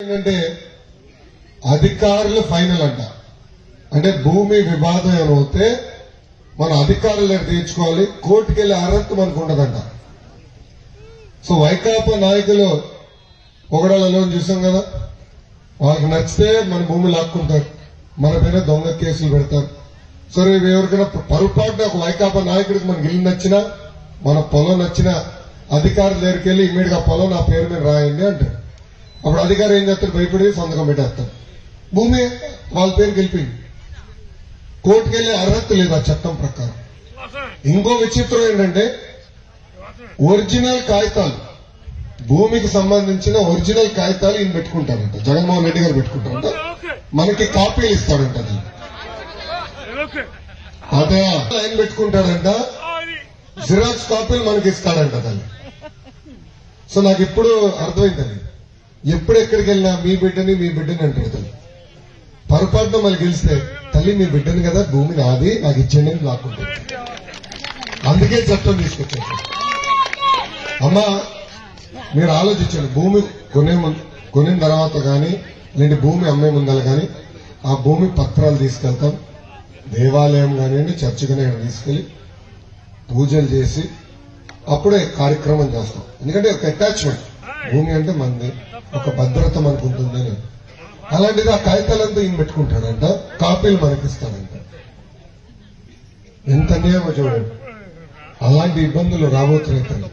ఏంటంటే అధికారులు ఫైనల్ అంట. అంటే భూమి వివాదం ఏమవుతే మన అధికారులు తీర్చుకోవాలి, కోర్టుకు వెళ్లే అర్హత మనకు ఉండదంట. సో వైకాపా నాయకులు పొగడాలలో చూసాం కదా, వాళ్ళకి నచ్చితే మన భూమి లాక్కుంటారు, మన పైన దొంగ కేసులు పెడతారు. సరే ఎవరికైనా పొరపాటున ఒక వైకాపా నాయకుడికి మనకి ఇల్లు నచ్చినా, మన పొలం నచ్చినా అధికారుల దగ్గరికి వెళ్లి ఇమ్మీడియట్ గా పొలం నా పేరు మీద రాయండి అంటారు. అప్పుడు అధికారి ఏం చేస్తారు, భయపడి సంతకం పెట్టేస్తారు. భూమి వాళ్ళ పేరుకి వెళ్ళిపోయింది, కోర్టుకు వెళ్లే అర్హత లేదు ఆ చట్టం ప్రకారం. ఇంకో విచిత్రం ఏంటంటే ఒరిజినల్ కాగితాలు, భూమికి సంబంధించిన ఒరిజినల్ కాగితాలు ఈయన పెట్టుకుంటారంట, జగన్మోహన్ రెడ్డి గారు పెట్టుకుంటారంట, మనకి కాపీలు ఇస్తాడంట. అదే ఆయన పెట్టుకుంటాడంట, జిరాక్స్ కాపీలు మనకి ఇస్తాడంట తల్లి. సో నాకు ఇప్పుడు అర్థమైందండి, ఎప్పుడు ఎక్కడికి వెళ్ళినా మీ బిడ్డని అంటాడు తల్లి. పొరపాటున మళ్ళీ గెలిస్తే తల్లి మీ బిడ్డని కదా, భూమి నాది, నాకు ఇచ్చేయండి అని లాక్కుంటుంది. అందుకే చట్టం తీసుకొచ్చారు. అమ్మా మీరు ఆలోచించండి, భూమి కొనిన తర్వాత కానీ లేదంటే భూమి అమ్మే ముందర కానీ ఆ భూమి పత్రాలు తీసుకెళ్తాం, దేవాలయం కానివ్వండి చర్చి కానీ తీసుకెళ్లి పూజలు చేసి అప్పుడే కార్యక్రమం చేస్తాం. ఎందుకంటే ఒక అటాచ్మెంట్, భూమి అంటే మంది, ఒక భద్రత మనకు ఉంటుందని. అలాంటిది ఆ కాగితాలంతా ఈయన పెట్టుకుంటాడంట, కాపీలు మనకిస్తాడంట. ఎంత అన్యాయమో చూడండి. అలాంటి ఇబ్బందులు రాబోతున్నాయి.